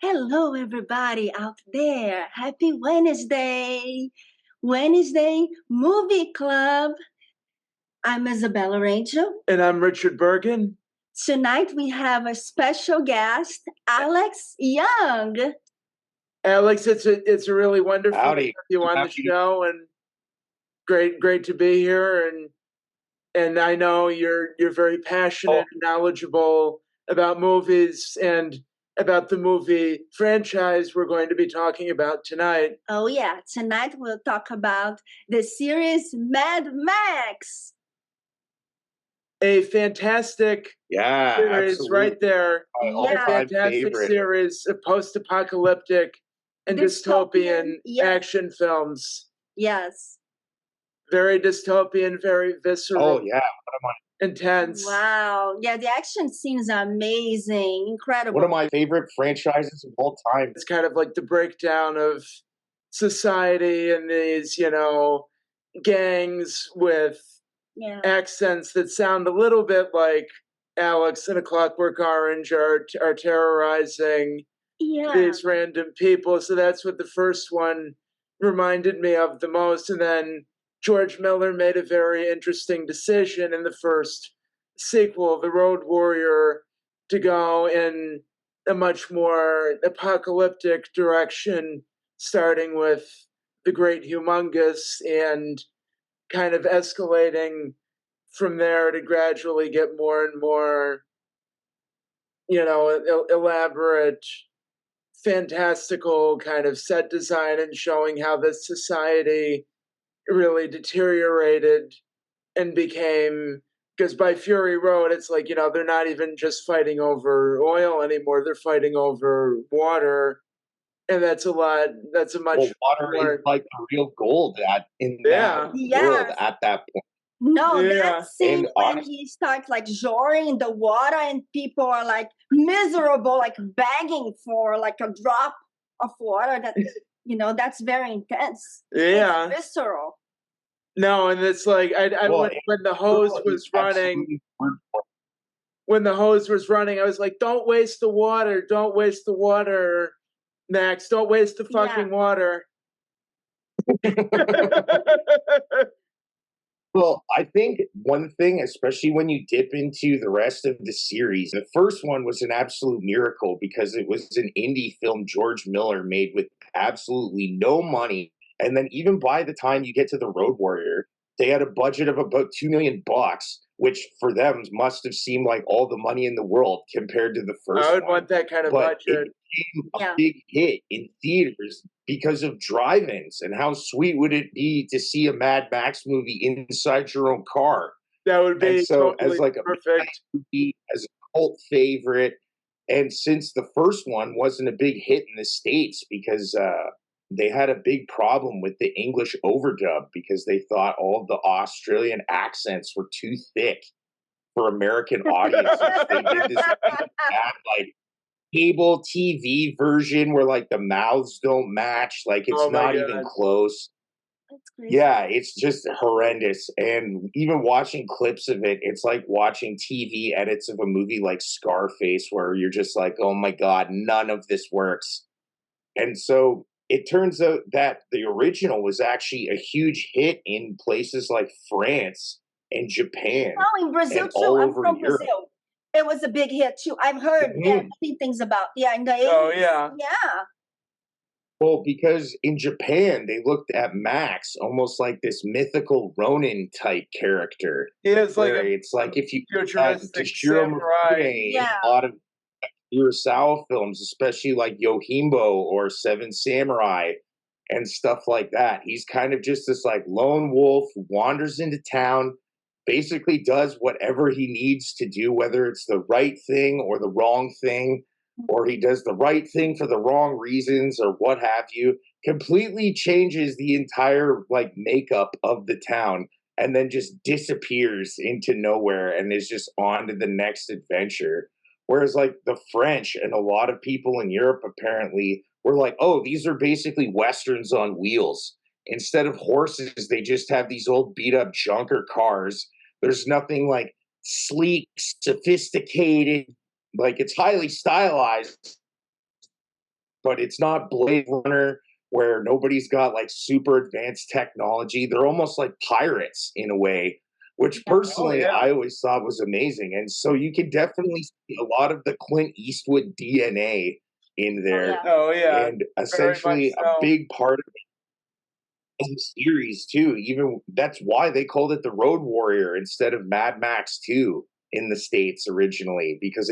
Hello, everybody out there. Happy Wednesday. Wednesday Movie Club. I'm Isabela Rangel. And I'm Richard Burgin. Tonight we have a special guest, Alex Young. Alex, it's a really wonderful to have you on the show, and great to be here. And I know you're very passionate and knowledgeable about movies and about the movie franchise we're going to be talking about tonight. Oh yeah, tonight we'll talk about the series Mad Max. A fantastic series, absolutely. Right there. Yeah. A fantastic series of post-apocalyptic and dystopian action films. Yes. Very dystopian, very visceral. Oh yeah, intense. Wow. Yeah, the action scenes are amazing, incredible. One of my favorite franchises of all time. It's kind of like the breakdown of society and these, gangs with accents that sound a little bit like Alex in A Clockwork Orange are terrorizing these random people. So that's what the first one reminded me of the most. And then George Miller made a very interesting decision in the first sequel, The Road Warrior, to go in a much more apocalyptic direction, starting with The Great Humongous and kind of escalating from there to gradually get more and more, elaborate, fantastical kind of set design and showing how this society really deteriorated and became, because by Fury Road, it's like, they're not even just fighting over oil anymore. They're fighting over water. And that's a much water more... is like the real gold in that world at that point. No, that scene when he starts like joring in the water and people are like miserable, like begging for like a drop of water. That that's very intense. Yeah, it's visceral. No, and it's like when the hose was running. When the hose was running, I was like, "Don't waste the water! Don't waste the water, Max! Don't waste the fucking water!" Well, I think one thing, especially when you dip into the rest of the series, the first one was an absolute miracle because it was an indie film George Miller made with absolutely no money. And then even by the time you get to The Road Warrior, they had a budget of about $2 million, which for them must have seemed like all the money in the world compared to the first one. I would want that kind of budget. It became a big hit in theaters because of drive-ins. And how sweet would it be to see a Mad Max movie inside your own car? That would be so totally as like perfect. A movie, as a cult favorite. And since the first one wasn't a big hit in the States because they had a big problem with the English overdub because they thought all of the Australian accents were too thick for American audiences. They did this bad, like, cable TV version where like the mouths don't match, like it's not even close. That's crazy. Yeah, it's just horrendous. And even watching clips of it, it's like watching TV edits of a movie like Scarface where you're just like, oh my God, none of this works. And so it turns out that the original was actually a huge hit in places like France and Japan. Oh, in Brazil too. I'm from Brazil. It was a big hit too. I've heard many things about in the 80s. Oh yeah. Yeah. Well, because in Japan they looked at Max almost like this mythical Ronin type character. It's like if you futuristic samurai. A lot of Kurosawa films, especially like Yojimbo or Seven Samurai and stuff like that. He's kind of just this like lone wolf who wanders into town, basically does whatever he needs to do, whether it's the right thing or the wrong thing, or he does the right thing for the wrong reasons or what have you, completely changes the entire like makeup of the town and then just disappears into nowhere and is just on to the next adventure. Whereas like the French and a lot of people in Europe apparently were like, oh, these are basically Westerns on wheels. Instead of horses, they just have these old beat up junker cars. There's nothing like sleek, sophisticated, like it's highly stylized, but it's not Blade Runner where nobody's got like super advanced technology. They're almost like pirates in a way, which personally I always thought was amazing. And so you can definitely see a lot of the Clint Eastwood DNA in there. Oh yeah. And essentially a big part of the series too. Even that's why they called it the Road Warrior instead of Mad Max 2 in the States originally, because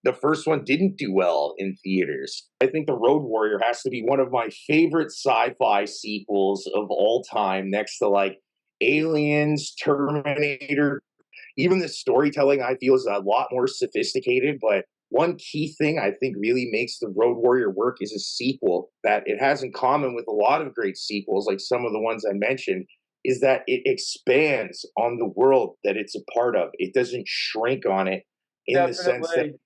the first one didn't do well in theaters. I think the Road Warrior has to be one of my favorite sci-fi sequels of all time, next to like Aliens, Terminator. Even the storytelling I feel is a lot more sophisticated, but one key thing I think really makes the Road Warrior work is a sequel that it has in common with a lot of great sequels, like some of the ones I mentioned, is that it expands on the world that it's a part of. It doesn't shrink on it in the sense that it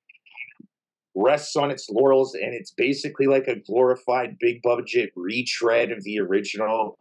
rests on its laurels, and it's basically like a glorified big budget retread of the original.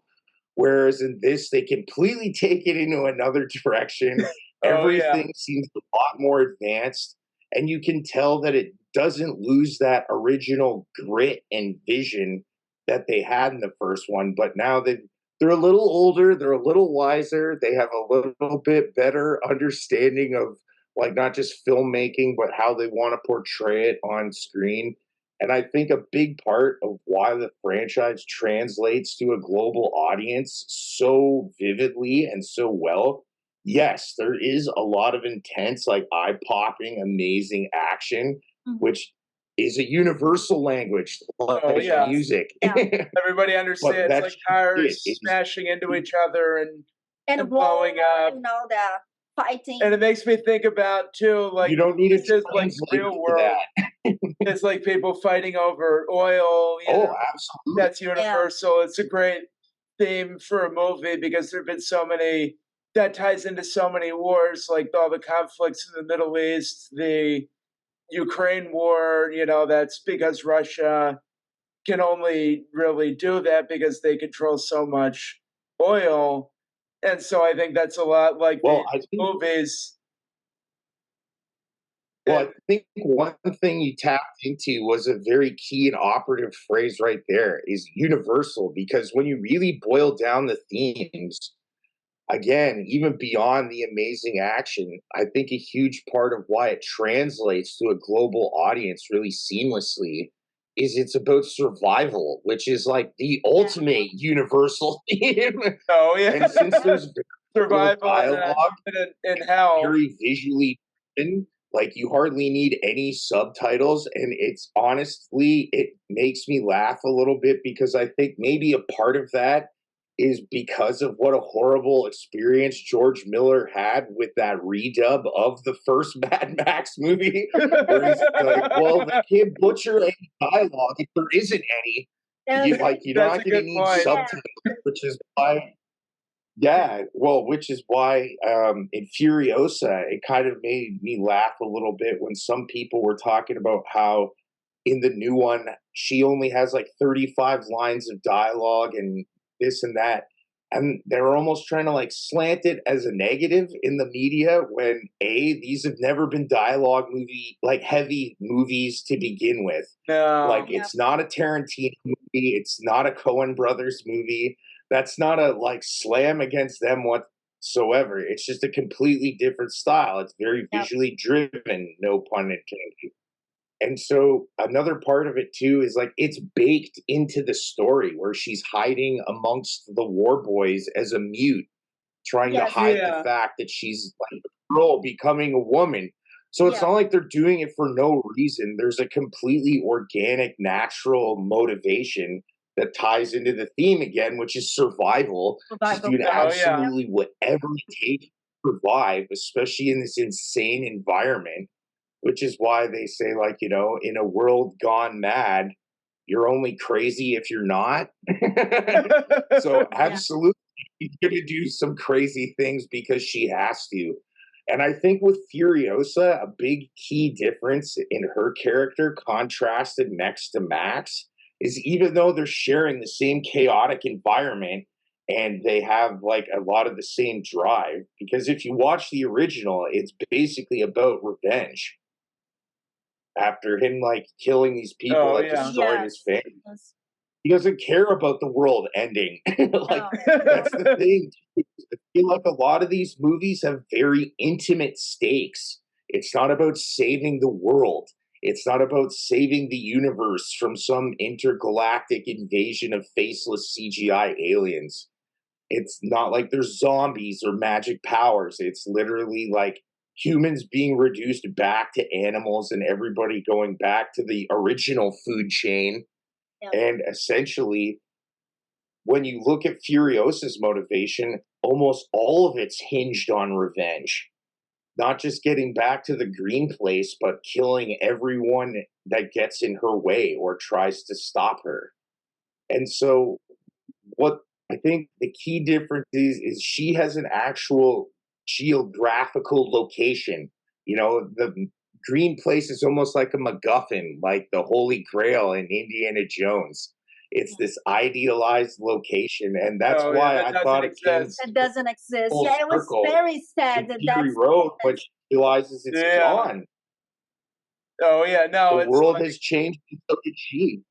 Whereas in this, they completely take it into another direction. Everything seems a lot more advanced. And you can tell that it doesn't lose that original grit and vision that they had in the first one. But now they're a little older, they're a little wiser, they have a little bit better understanding of like not just filmmaking, but how they want to portray it on screen. And I think a big part of why the franchise translates to a global audience so vividly and so well, yes, there is a lot of intense, like eye-popping, amazing action, which is a universal language, like music. Everybody understands, like cars smashing into each other and blowing up. You know, the fighting. And it makes me think about too, like you don't need it just like real world. It's like people fighting over oil. Absolutely. That's universal. Yeah. It's a great theme for a movie because there have been so many that ties into so many wars, like all the conflicts in the Middle East, the Ukraine war, that's because Russia can only really do that because they control so much oil. And so I think that's a lot like movies. Well, I think one thing you tapped into was a very key and operative phrase right there is universal, because when you really boil down the themes, again, even beyond the amazing action, I think a huge part of why it translates to a global audience really seamlessly is it's about survival, which is like the ultimate universal theme. Oh, yeah. And since there's survival dialogue in hell, very visually written, like you hardly need any subtitles, and it's honestly, it makes me laugh a little bit because I think maybe a part of that is because of what a horrible experience George Miller had with that redub of the first Mad Max movie, where he's like, well, they can't butcher any dialogue if there isn't any. You're not going to need subtitles, which is why which is why in Furiosa, it kind of made me laugh a little bit when some people were talking about how in the new one, she only has like 35 lines of dialogue and this and that. And they're almost trying to like slant it as a negative in the media when these have never been dialogue like heavy movies to begin with. No. It's not a Tarantino movie. It's not a Coen Brothers movie. That's not a like slam against them whatsoever. It's just a completely different style. It's very visually driven, no pun intended. And so another part of it too is like it's baked into the story where she's hiding amongst the war boys as a mute, trying to hide the fact that she's like a girl becoming a woman. So it's not like they're doing it for no reason. There's a completely organic, natural motivation that ties into the theme again, which is survival. Just doing absolutely whatever it takes to survive, especially in this insane environment, which is why they say, like, in a world gone mad, you're only crazy if you're not. So absolutely, she's going to do some crazy things because she has to. And I think with Furiosa, a big key difference in her character contrasted next to Max is even though they're sharing the same chaotic environment and they have like a lot of the same drive, because if you watch the original, it's basically about revenge. after him like killing these people that destroyed his family. Yes. He doesn't care about the world ending. Like that's the thing. I feel like a lot of these movies have very intimate stakes. It's not about saving the world. It's not about saving the universe from some intergalactic invasion of faceless CGI aliens. It's not like there's zombies or magic powers. It's literally like humans being reduced back to animals and everybody going back to the original food chain. Yeah. And essentially, when you look at Furiosa's motivation, almost all of it's hinged on revenge. Not just getting back to the green place, but killing everyone that gets in her way or tries to stop her. And so, what I think the key difference is she has an actual geographical location. You know, the green place is almost like a MacGuffin, like the Holy Grail in Indiana Jones. It's this idealized location, and that's why I thought it came It doesn't exist. full Yeah, it was circle very sad to that Fury that's Road, but she realizes it's gone. Oh yeah, no, The it's world like, has changed, and so did she.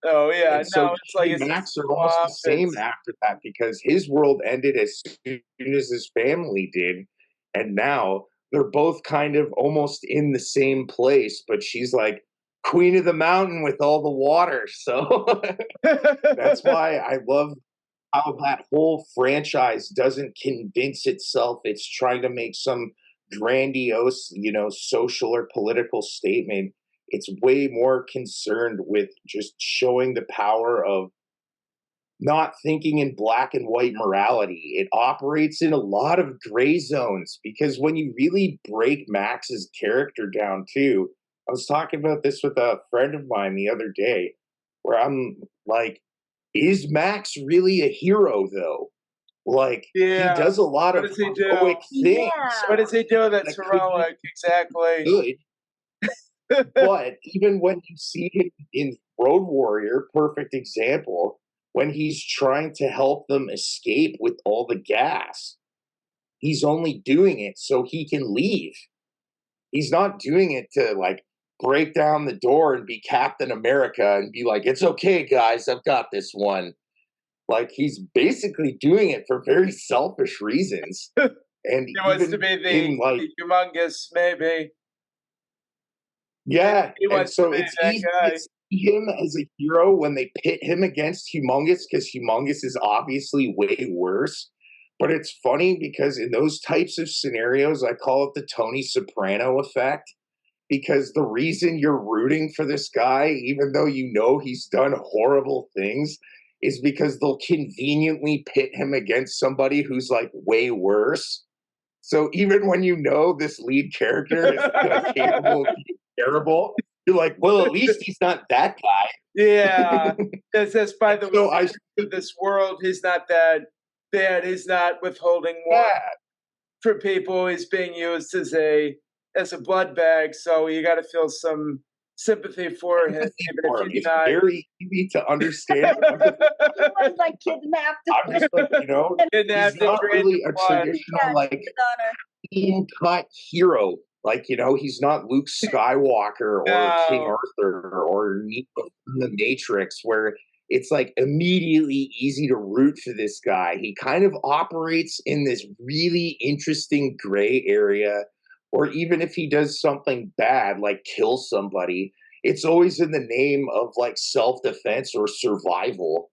oh yeah, And so no, it's like he it's and Max are almost the same it's after that because his world ended as soon as his family did. And now they're both kind of almost in the same place, but she's like queen of the mountain with all the water. So that's why I love how that whole franchise doesn't convince itself it's trying to make some grandiose, you know, social or political statement. It's way more concerned with just showing the power of not thinking in black and white morality. It operates in a lot of gray zones because when you really break Max's character down, too, I was talking about this with a friend of mine the other day, where I'm like, is Max really a hero, though? Like, he does a lot of heroic things. What does he do that's that could heroic? be Exactly. good. But even when you see him in Road Warrior, perfect example, when he's trying to help them escape with all the gas, he's only doing it so he can leave. He's not doing it to like break down the door and be Captain America and be like, it's okay, guys, I've got this one. Like he's basically doing it for very selfish reasons. And he wants to be the humongous, maybe. Yeah, he and so to it's that easy guy. to see him as a hero when they pit him against Humongous because Humongous is obviously way worse. But it's funny because in those types of scenarios, I call it the Tony Soprano effect. Because the reason you're rooting for this guy, even though you know he's done horrible things, is because they'll conveniently pit him against somebody who's like way worse. So even when you know this lead character is capable of being terrible, you're like, well, at least he's not that guy. Yeah, that's by the So way, this world, he's not that bad. He's not withholding water for people. He's being used as a blood bag. So you got to feel some sympathy for him. Even if he's it's not. very easy to understand. He was like kidnapped. I'm just like, you know, he's not really a traditional like clean-cut hero. Like, you know, he's not Luke Skywalker or King Arthur or Neo from the Matrix, where it's like immediately easy to root for this guy. He kind of operates in this really interesting gray area, or even if he does something bad, like kill somebody, it's always in the name of like self-defense or survival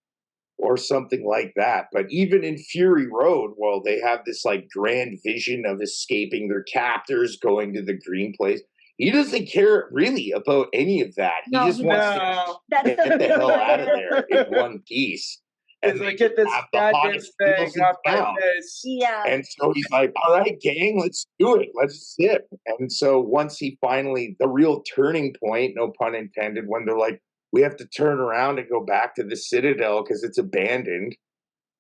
or something like that. But even in Fury Road, well, they have this like grand vision of escaping their captors, going to the green place. He doesn't care really about any of that. He just wants to get the hell out of there in one piece. And like, get this goddamn thing off my face. Yeah. And so he's like, all right, gang, let's do it. Let's zip. And so once he finally, the real turning point, no pun intended, when they're like, we have to turn around and go back to the Citadel because it's abandoned.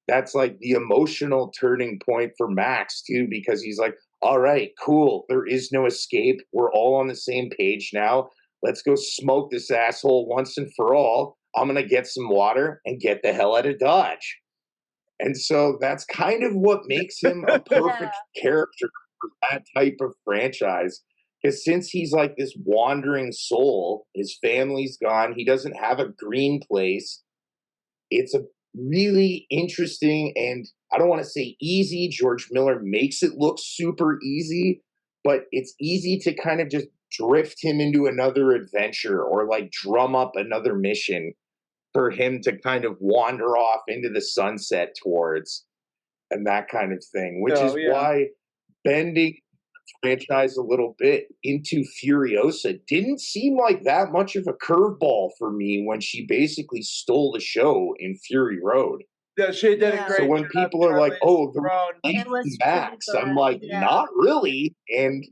That's like the emotional turning point for Max, too, because he's like, all right, cool. There is no escape. We're all on the same page now. Let's go smoke this asshole once and for all. I'm going to get some water and get the hell out of Dodge. And so that's kind of what makes him a perfect character for that type of franchise. Because since he's like this wandering soul, his family's gone, he doesn't have a green place. It's a really interesting and I don't want to say easy. George Miller makes it look super easy, but it's easy to kind of just drift him into another adventure or like drum up another mission for him to kind of wander off into the sunset towards and that kind of thing, which is why bending franchise a little bit into Furiosa didn't seem like that much of a curveball for me when she basically stole the show in Fury Road. Yeah, she did a great job. So when people are like, "Oh, the Max," I'm like, "Not really." And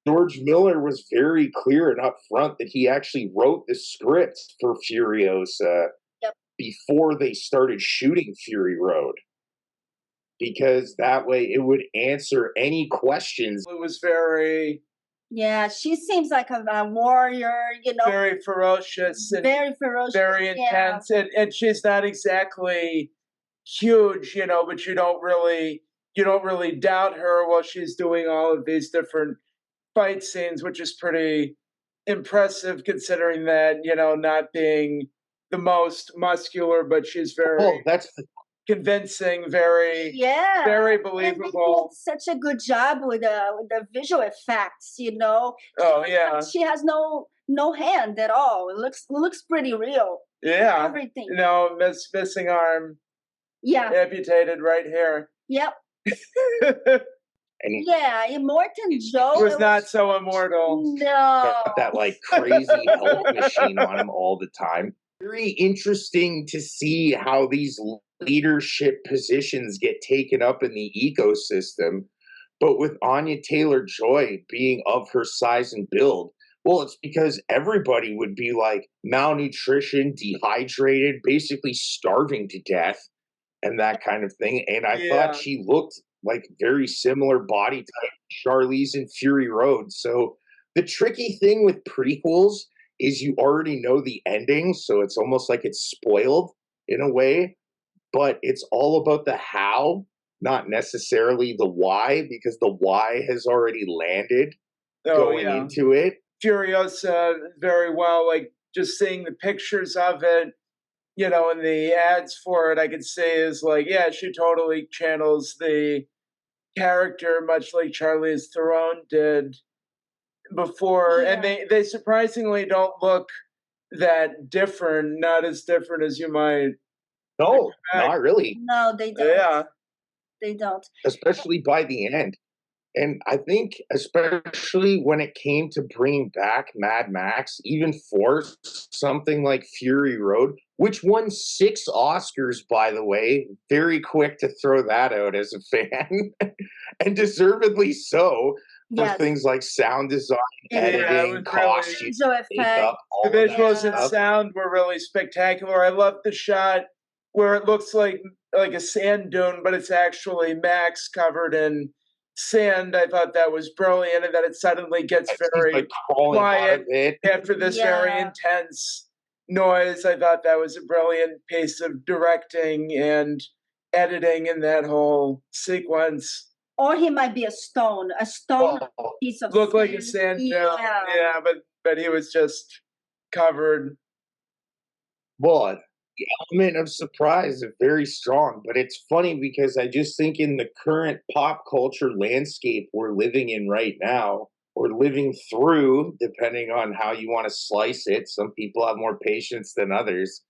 George Miller was very clear and upfront that he actually wrote the script for Furiosa before they started shooting Fury Road. Because that way it would answer any questions. It was very... Yeah, she seems like a warrior, very ferocious. Very ferocious. Very intense. And she's not exactly huge, but you don't really doubt her while she's doing all of these different fight scenes, which is pretty impressive considering that, not being the most muscular, but she's very convincing, very believable. Such a good job with the visual effects, Oh yeah. She has no hand at all. It looks pretty real. Yeah. Everything. Missing arm. Yeah. Amputated right here. Yep. Yeah, Immortan Joe was not so immortal. No. That like crazy health machine on him all the time. Very interesting to see how these leadership positions get taken up in the ecosystem. But with Anya Taylor-Joy being of her size and build, well, it's because everybody would be like malnutrition, dehydrated, basically starving to death and that kind of thing. And I thought she looked like very similar body type to Charlize in Fury Road. So the tricky thing with prequels is you already know the ending, so it's almost like it's spoiled in a way, but it's all about the how, not necessarily the why, because the why has already landed going into it. Furiosa, very well, like just seeing the pictures of it, and the ads for it, I could say is like, yeah, she totally channels the character, much like Charlize Theron did before, and they surprisingly don't look that different, not as different as you might expect. Not really. No, they don't. Yeah. They don't. Especially by the end. And I think especially when it came to bringing back Mad Max, even for something like Fury Road, which won 6 Oscars, by the way, very quick to throw that out as a fan, and deservedly so, for things like sound design, editing, costumes, makeup, the visuals and sound were really spectacular. I love the shot where it looks like a sand dune, but it's actually Max covered in sand. I thought that was brilliant, and that it suddenly gets very quiet after this very intense noise. I thought that was a brilliant piece of directing and editing in that whole sequence. Or he might be a stone piece of looked sand. Like a sand dune. Yeah, but he was just covered. Well, the element of surprise is very strong, but it's funny because I just think in the current pop culture landscape we're living in right now, or living through, depending on how you want to slice it. Some people have more patience than others,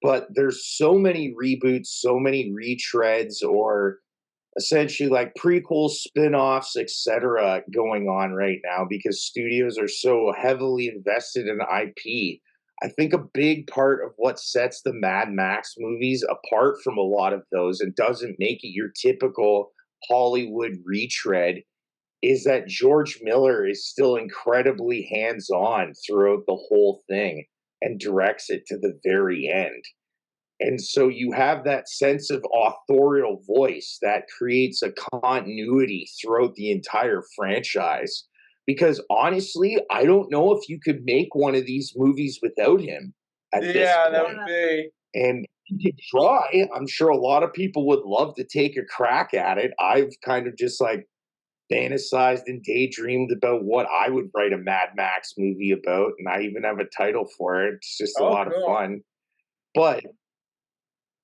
but there's so many reboots, so many retreads, or essentially like prequels, spin-offs, etc. going on right now because studios are so heavily invested in IP. I think a big part of what sets the Mad Max movies apart from a lot of those and doesn't make it your typical Hollywood retread is that George Miller is still incredibly hands-on throughout the whole thing and directs it to the very end. And so you have that sense of authorial voice that creates a continuity throughout the entire franchise. Because honestly, I don't know if you could make one of these movies without him at this point. Yeah, that would be. And you could try. I'm sure a lot of people would love to take a crack at it. I've kind of just like fantasized and daydreamed about what I would write a Mad Max movie about, and I even have a title for it. It's just a lot of fun. But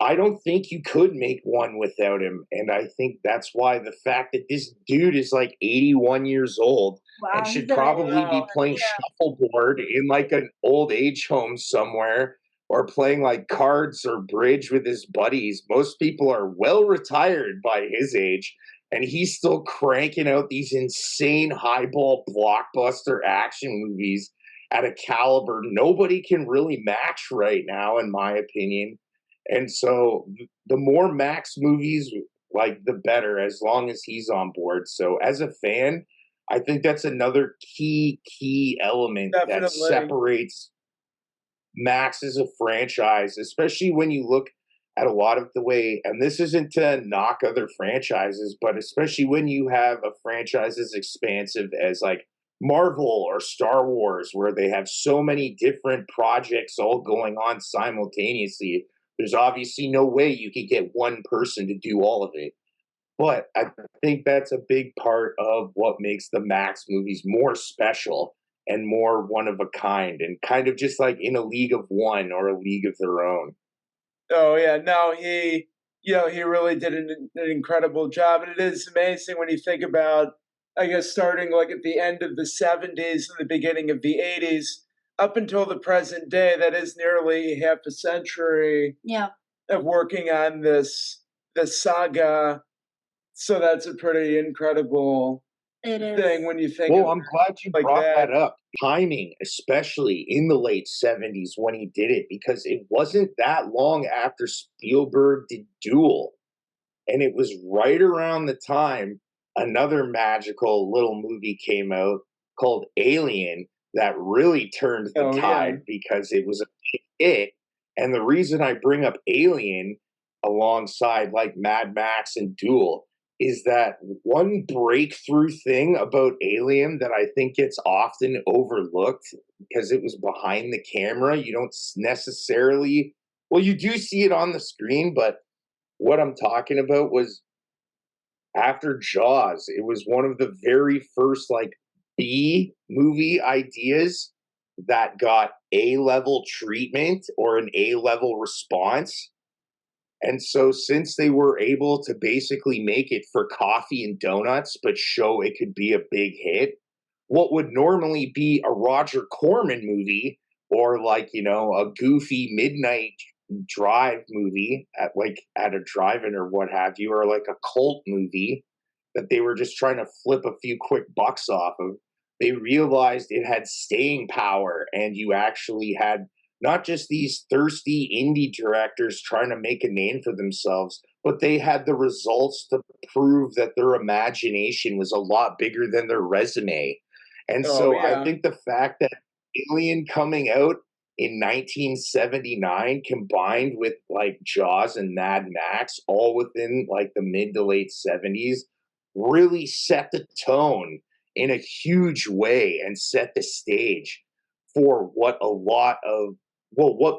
I don't think you could make one without him. And I think that's why the fact that this dude is like 81 years old and should probably be playing shuffleboard in like an old age home somewhere or playing like cards or bridge with his buddies. Most people are well retired by his age, and he's still cranking out these insane highball blockbuster action movies at a caliber nobody can really match right now, in my opinion. And so the more Max movies, like, the better, as long as he's on board. So as a fan, I think that's another key element that separates Max as a franchise, especially when you look at a lot of the way, and this isn't to knock other franchises, but especially when you have a franchise as expansive as like Marvel or Star Wars, where they have so many different projects all going on simultaneously. There's obviously no way you could get one person to do all of it. But I think that's a big part of what makes the Max movies more special and more one of a kind, and kind of just like in a league of one or a league of their own. Oh yeah, no, he really did an incredible job, and it is amazing when you think about, I guess, starting like at the end of the '70s and the beginning of the '80s, up until the present day. That is nearly half a century of working on this saga. So that's a pretty incredible thing when you think. Well, I'm glad you brought that up. Timing, especially in the late '70s when he did it, because it wasn't that long after Spielberg did Duel, and it was right around the time another magical little movie came out called Alien that really turned the tide because it was a big hit. And the reason I bring up Alien alongside like Mad Max and Duel is that one breakthrough thing about Alien that I think gets often overlooked because it was behind the camera. You don't necessarily, well, you do see it on the screen, but what I'm talking about was after Jaws, it was one of the very first like B movie ideas that got A-level treatment or an A-level response. And so since they were able to basically make it for coffee and donuts, but show it could be a big hit, what would normally be a Roger Corman movie or like, you know, a goofy midnight drive movie at a drive-in or what have you, or like a cult movie that they were just trying to flip a few quick bucks off of, they realized it had staying power, and you actually had not just these thirsty indie directors trying to make a name for themselves, but they had the results to prove that their imagination was a lot bigger than their resume. And I think the fact that Alien coming out in 1979 combined with like Jaws and Mad Max all within like the mid to late 70s really set the tone in a huge way and set the stage for what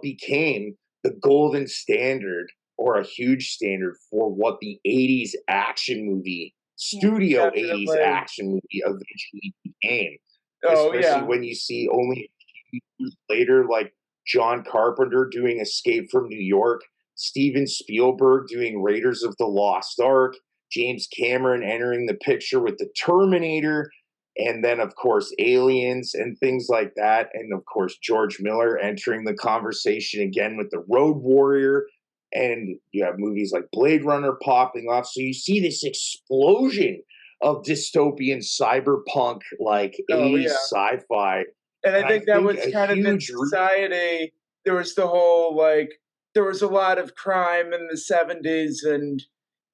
became the golden standard or a huge standard for what the 80s action movie, studio 80s action movie eventually became. Especially when you see only a few years later, like John Carpenter doing Escape from New York, Steven Spielberg doing Raiders of the Lost Ark, James Cameron entering the picture with the Terminator, and then, of course, Aliens and things like that. And, of course, George Miller entering the conversation again with The Road Warrior. And you have movies like Blade Runner popping off. So you see this explosion of dystopian cyberpunk, like 80s sci-fi. And I think that was kind of in society. There was the whole, like, there was a lot of crime in the 70s and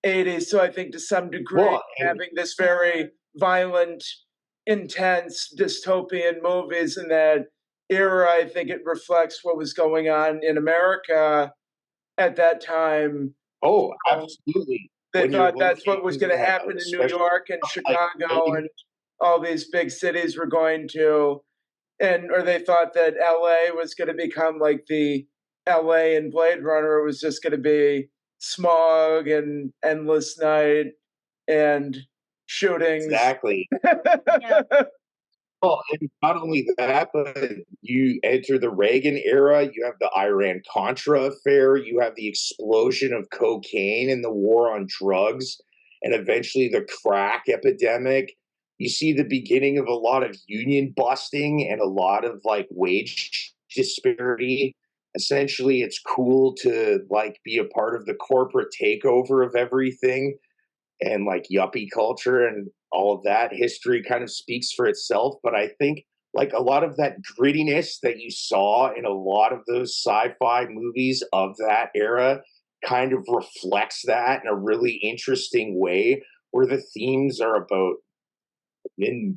80s. So I think to some degree, having this very violent, intense dystopian movies in that era, I think it reflects what was going on in America at that time. Oh, absolutely. They thought that's what was going to happen in New York and Chicago and all these big cities were going to, or they thought that LA was going to become like the LA in Blade Runner. It was just going to be smog and endless night and shootings. Exactly. Yeah. Well, and not only that, but you enter the Reagan era, you have the Iran-Contra affair, you have the explosion of cocaine and the war on drugs, and eventually the crack epidemic. You see the beginning of a lot of union busting and a lot of like wage disparity. Essentially, it's cool to like be a part of the corporate takeover of everything and like yuppie culture and all of that. History kind of speaks for itself, but I think like a lot of that grittiness that you saw in a lot of those sci-fi movies of that era kind of reflects that in a really interesting way, where the themes are about,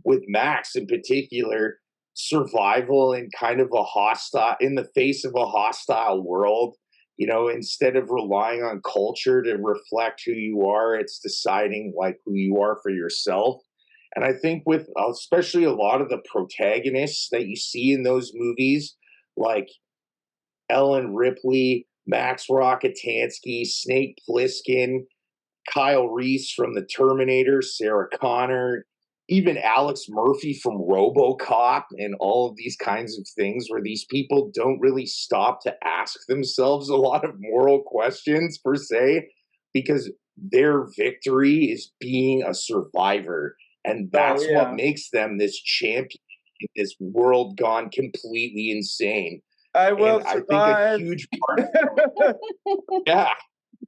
with Max in particular, survival in kind of a hostile, in the face of a hostile world. You know, instead of relying on culture to reflect who you are, it's deciding like who you are for yourself. And I think with especially a lot of the protagonists that you see in those movies, like Ellen Ripley, Max Rockatansky, Snake Plissken, Kyle Reese from The Terminator, Sarah Connor, even Alex Murphy from RoboCop, and all of these kinds of things where these people don't really stop to ask themselves a lot of moral questions per se, because their victory is being a survivor. And that's what makes them this champion in this world gone completely insane. I will and survive. I think a huge part yeah.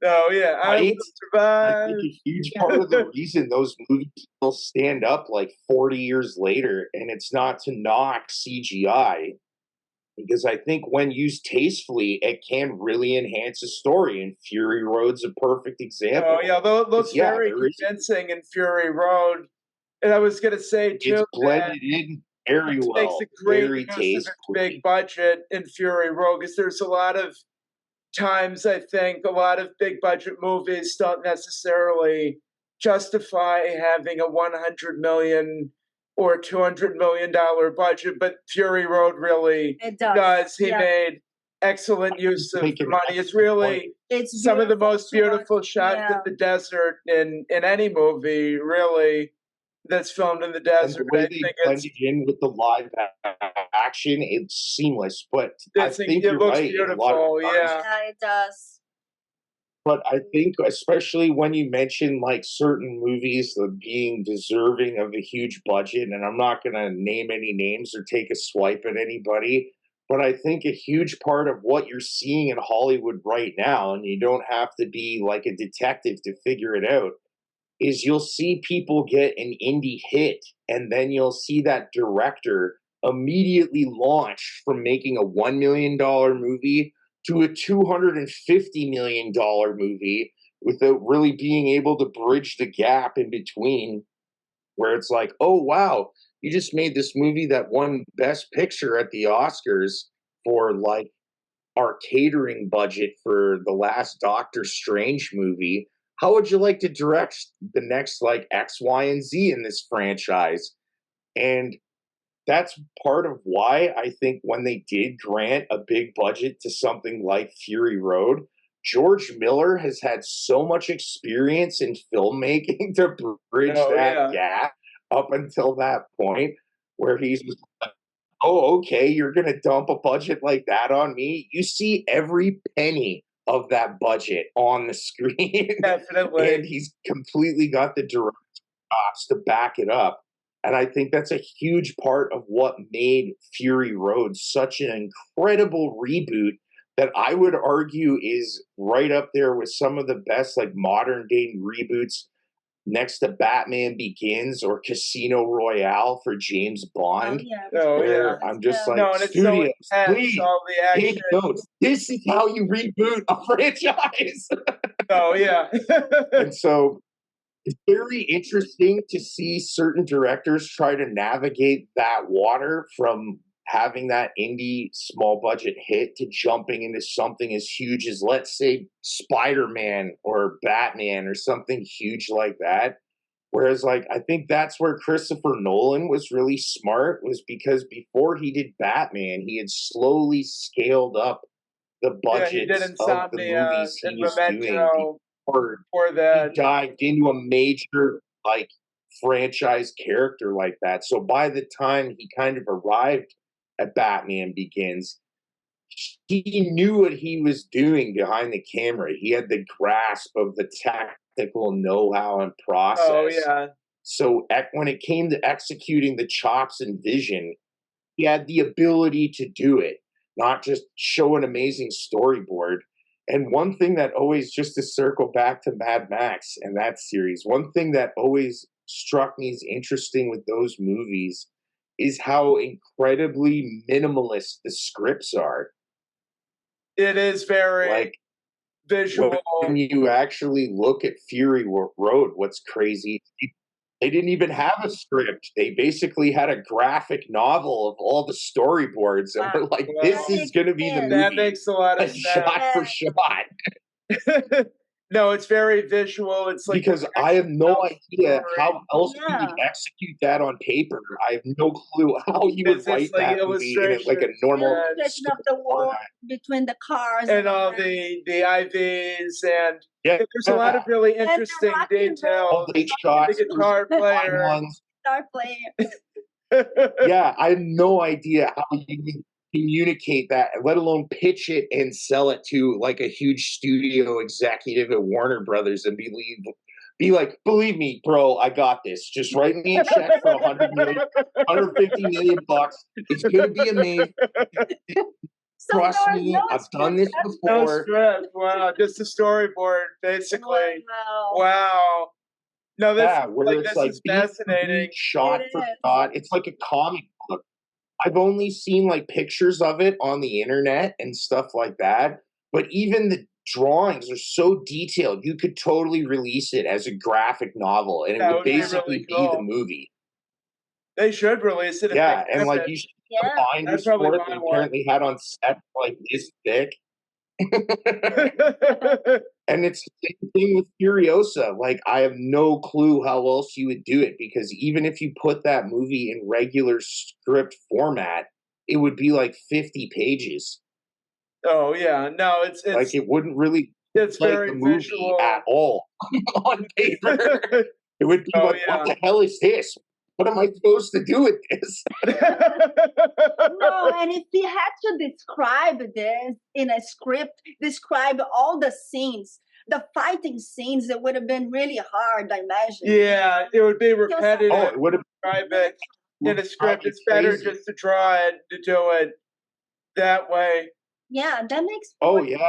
Oh yeah, I will survive. I think a huge part of the reason those movies still stand up like 40 years later, and it's not to knock CGI, because I think when used tastefully, it can really enhance a story, and Fury Road's a perfect example. Oh yeah, those very convincing in Fury Road. And I was gonna say too, it's blended in very well. Makes a great very use tastefully. of its big budget in Fury Road, because there's a lot of times I think a lot of big budget movies don't necessarily justify having a 100 million or $200 million budget, but Fury Road really does. He made excellent use of the money. It's really some of the most beautiful shots in the desert in any movie, really, that's filmed in the desert. And the way they blended in with the live action, it's seamless. But I think you're right. Beautiful, yeah, it does. But I think, especially when you mention like certain movies being deserving of a huge budget, and I'm not going to name any names or take a swipe at anybody, but I think a huge part of what you're seeing in Hollywood right now, and you don't have to be like a detective to figure it out, is you'll see people get an indie hit, and then you'll see that director immediately launch from making a $1 million movie to a $250 million movie without really being able to bridge the gap in between, where it's like, oh, wow, you just made this movie that won Best Picture at the Oscars for like our catering budget for the last Doctor Strange movie. How would you like to direct the next like X, Y, and Z in this franchise? And that's part of why I think when they did grant a big budget to something like Fury Road, George Miller has had so much experience in filmmaking to bridge that gap up until that point, where he's just like, oh, okay, you're going to dump a budget like that on me? You see every penny of that budget on the screen. Definitely. And he's completely got the direct ops to back it up. And I think that's a huge part of what made Fury Road such an incredible reboot that I would argue is right up there with some of the best like modern day reboots, next to Batman Begins or Casino Royale for James Bond. I'm just like, studios, please take notes. This is how you reboot a franchise. And so it's very interesting to see certain directors try to navigate that water from having that indie small budget hit to jumping into something as huge as, let's say, Spider-Man or Batman or something huge like that. Whereas, like, I think that's where Christopher Nolan was really smart, was because before he did Batman, he had slowly scaled up the budgets of the movies he was doing before he dived into a major, like, franchise character like that. So by the time he kind of arrived at Batman Begins, he knew what he was doing behind the camera. He had the grasp of the technical know-how and process. Oh, yeah. So when it came to executing the chops and vision, he had the ability to do it, not just show an amazing storyboard. And one thing that always, just to circle back to Mad Max and that series, one thing that always struck me as interesting with those movies is how incredibly minimalist the scripts are. It is very like visual. When you actually look at Fury Road, what's crazy, they didn't even have a script. They basically had a graphic novel of all the storyboards, and we're like, this is going to be the movie. That makes a lot of sense. Shot for shot. No, it's very visual. It's like because I have no idea how else you would execute that on paper. I have no clue how you would write that movie in like a normal illustration of the war between the cars and all the IVs and there's a lot of really interesting details. Late shots, the guitar player. Yeah, I have no idea how you would communicate that, let alone pitch it and sell it to like a huge studio executive at Warner Brothers and be like, believe me, bro, I got this. Just write me a check for 100 million, 150 million bucks. It's gonna be amazing. Trust me, I've done this before. No script. Wow, just a storyboard, basically. Wow. No, this, this is fascinating. Shot for shot. It's like a comic book. I've only seen like pictures of it on the internet and stuff like that. But even the drawings are so detailed, you could totally release it as a graphic novel and it would basically be the movie. They should release it. Yeah, and like you should find this for it. They apparently had on set like this thick. And it's the same thing with Furiosa. Like, I have no clue how else you would do it, because even if you put that movie in regular script format, it would be like 50 pages. Oh yeah, no, it's like it wouldn't really. It's like very the movie visual at all on paper. It would be what the hell is this? What am I supposed to do with this? No, and if he had to describe this in a script, describe all the scenes, the fighting scenes, it would have been really hard, I imagine. Yeah, it would be repetitive. Oh, it would have describe it in a script. It's better just to draw it, to do it that way. Yeah, that makes yeah.